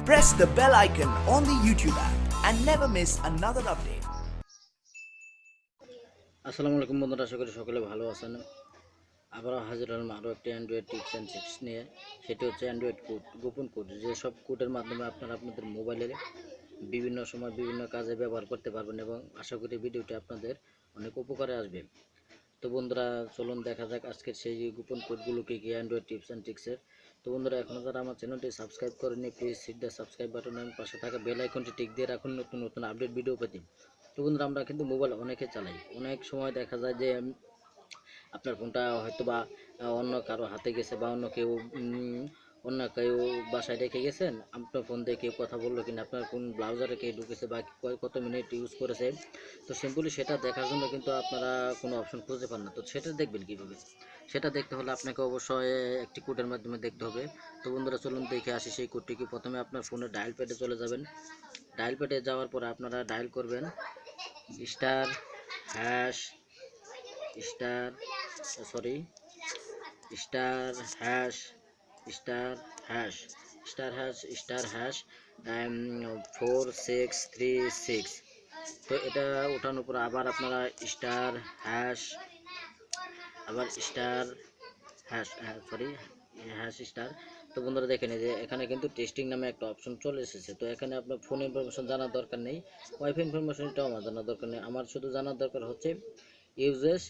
Press the bell icon on the YouTube app and never miss another update. আসসালামু আলাইকুম বন্ধুরা, আশা করি সকলে ভালো আছেন। আবার হাজির হলাম আরও একটি অ্যান্ড্রয়েড টিপস অ্যান্ড ট্রিক্স নিয়ে। সেটি হচ্ছে অ্যান্ড্রয়েড কোড, গোপন কোড, যেসব কোডের মাধ্যমে আপনারা আপনাদের মোবাইলের বিভিন্ন সময় বিভিন্ন কাজে ব্যবহার করতে পারবেন এবং আশা করি ভিডিওটি আপনাদের অনেক উপকারে আসবে। তো বন্ধুরা, চলুন দেখা যাক আজকের সেই গোপন কোডগুলো কী কী অ্যান্ড্রয়েড টিপস অ্যান্ড ট্রিক্সের। তো বন্ধুরা, এখনও যারা আমার চ্যানেলটি সাবস্ক্রাইব করেনি, please hit the subscribe button এবং পাশে থাকা বেল আইকনটি টিক দিয়ে রাখুন নতুন নতুন আপডেট ভিডিও পেতে। তো বন্ধুরা, আমরা কিন্তু মোবাইল অনেকে চালাই, অনেক সময় দেখা যায় যে আপনার ফোনটা হয়তো বা অন্য কারো হাতে গেছে বা অন্য কেউ বাসায় রেখে গেছেন, আপনার ফোন দিয়ে কেউ কথা বললো কিনা, আপনার কোন ব্রাউজারে কে ঢুকেছে বা কত মিনিট ইউজ করেছে, তো সিম্পলি সেটা দেখার জন্য কিন্তু আপনারা কোনো অপশন খুঁজে পান না। তো সেটা দেখবেন কীভাবে? সেটা দেখতে হলে আপনাকে অবশ্যই একটি কোডের মাধ্যমে দেখতে হবে। তো বন্ধুরা, চলুন দেখে আসি সেই কোডটি কি। প্রথমে আপনার ফোনের ডায়াল প্যাডে চলে যাবেন। ডায়াল প্যাডে যাওয়ার পরে আপনারা ডায়াল করবেন star hash star sorry star hash star hash star hash 4636। তো এটা ওঠানোর পর আবার আপনারা স্টার হ্যাশ আবার স্টার হ্যাশ হ্যাশ স্টার। তো বন্ধুরা, দেখেন যে এখানে কিন্তু টেস্টিং নামে একটা অপশন চলে এসেছে। তো এখানে আপনার ফোন ইনফরমেশন জানার দরকার নেই, ওয়াইফাই ইনফরমেশনটাও আমার জানার দরকার নেই। আমার শুধু জানার দরকার হচ্ছে ইউজেস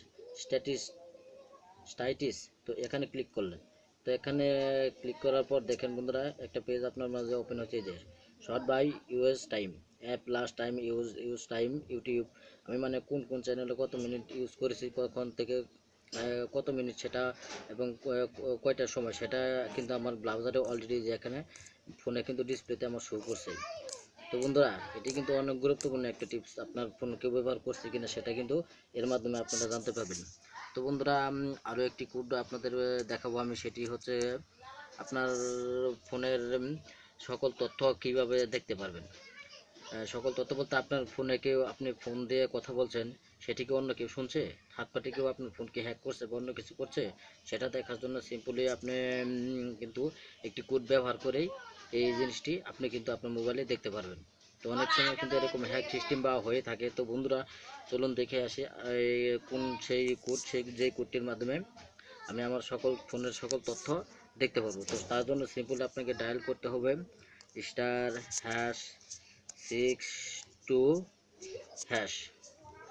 স্ট্যাটিস। তো এখানে ক্লিক করলেন। তো এখানে ক্লিক করার পর দেখেন বন্ধুরা, একটা পেজ আপনার মাঝে ওপেন হচ্ছে, যে sort by use time, app last time use time, YouTube. আমি মানে কোন কোন চ্যানেলে কত মিনিট ইউজ করেছি, কখন থেকে কত মিনিট সেটা, এবং কয়টার সময় সেটা কিন্তু আমার ব্রাউজারে অলরেডি যে এখানে ফোনে কিন্তু ডিসপ্লেতে আমার শো করছে। তো বন্ধুরা, এটি কিন্তু অনেক গুরুত্বপূর্ণ একটা টিপস। আপনার ফোন কেউ ব্যবহার করছে কিনা সেটা কিন্তু এর মাধ্যমে আপনারা জানতে পারবেন। তো বন্ধুরা, আরও একটি কোড আপনাদের দেখাবো আমি। সেটি হচ্ছে আপনার ফোনের সকল তথ্য কিভাবে দেখতে পারবেন। সকল তথ্য বলতে আপনার ফোনে কেউ, আপনি ফোন দিয়ে কথা বলছেন, সেটিকে অন্য কেউ শুনছে, থার্ড পার্টি কেউ আপনার ফোনকে হ্যাক করছে বা অন্য কিছু করছে, সেটা দেখার জন্য সিম্পলি আপনি কিন্তু একটি কোড ব্যবহার করেই এই জিনিসটি আপনি কিন্তু আপনার মোবাইলে দেখতে পারবেন। তো অনেক সময় কিন্তু এরকম হ্যাক সিস্টেম বা হয়ে থাকে। তো বন্ধুরা, চলুন দেখে আসি কোন সেই কোড, যেই কোডটির মাধ্যমে আমি আমার ফোনের সকল তথ্য দেখতে পারবো। তো তার জন্য সিম্পলি আপনাকে ডায়াল করতে হবে স্টার হ্যাশ 62 হ্যাশ।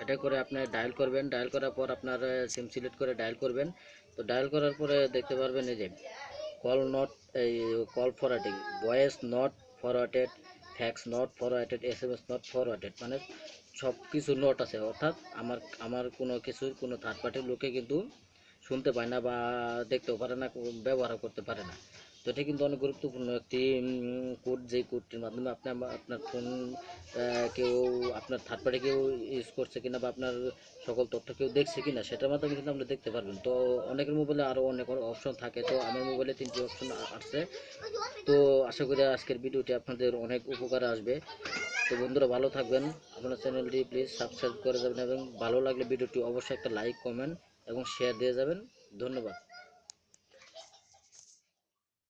এটা করে আপনি ডায়াল করবেন। ডায়াল করার পর আপনার সিম সিলেক্ট করে ডায়াল করবেন। তো ডায়াল করার পরে দেখতে পারবেন এই যে কল নট, এই call forwarding, voice not forwarded, fax not forwarded, SMS not forwarded, মানে সব কিছু নট আছে, অর্থাৎ আমার কোনো কিছু কোনো থার্ড পার্টির লোকে কিন্তু শুনতে পায় না বা দেখতেও পারে না, ব্যবহার করতে পারে না। তো এটা কিন্তু অনেক গুরুত্বপূর্ণ একটি কোড, যেই কোডটির মাধ্যমে আপনি আপনার ফোন কেউ, আপনার থার্ড পার্টি কেউ ইউজ করছে কিনা বা আপনার সকল তথ্য কেউ দেখছে কিনা সেটার মাধ্যমে কিন্তু আপনি দেখতে পারবেন। তো অনেকের মোবাইলে আরও অনেক অপশন থাকে, তো আমার মোবাইলে 3টি অপশন আসছে। তো আশা করি আজকের ভিডিওটি আপনাদের অনেক উপকারে আসবে। তো বন্ধুরা, ভালো থাকবেন, আপনার চ্যানেলটি প্লিজ সাবস্ক্রাইব করে যাবেন এবং ভালো লাগলে ভিডিওটি অবশ্যই একটা লাইক, কমেন্ট এবং শেয়ার দিয়ে যাবেন। ধন্যবাদ।